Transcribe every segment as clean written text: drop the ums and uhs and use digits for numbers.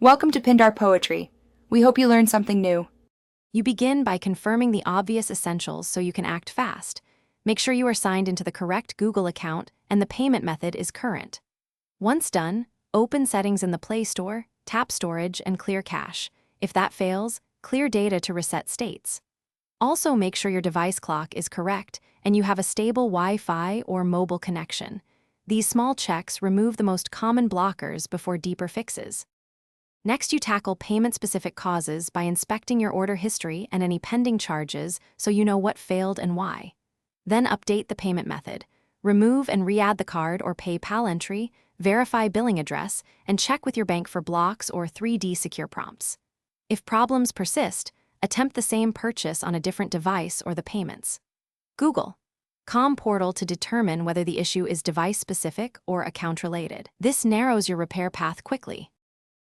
Welcome to Pindar Poetry. We hope you learned something new. You begin by confirming the obvious essentials so you can act fast. Make sure you are signed into the correct Google account and the payment method is current. Once done, open Settings in the Play Store, tap Storage, and clear cache. If that fails, clear data to reset states. Also, make sure your device clock is correct and you have a stable Wi-Fi or mobile connection. These small checks remove the most common blockers before deeper fixes. Next, you tackle payment-specific causes by inspecting your order history and any pending charges so you know what failed and why. Then update the payment method. Remove and re-add the card or PayPal entry, verify billing address, and check with your bank for blocks or 3D secure prompts. If problems persist, attempt the same purchase on a different device or the payments. Google Com portal to determine whether the issue is device-specific or account-related. This narrows your repair path quickly.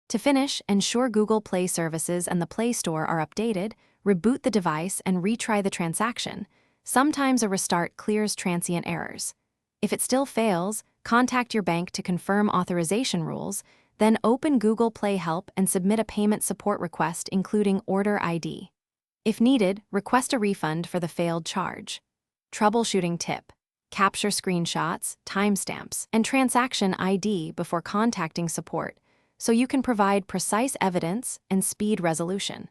To finish, ensure Google Play services and the Play Store are updated, reboot the device, and retry the transaction. Sometimes a restart clears transient errors. If it still fails, contact your bank to confirm authorization rules, then open Google Play Help and submit a payment support request including order ID. If needed, request a refund for the failed charge. Troubleshooting tip: capture screenshots, timestamps, and transaction ID before contacting support, so you can provide precise evidence and speed resolution.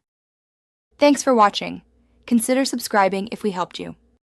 Thanks for watching. Consider subscribing if we helped you.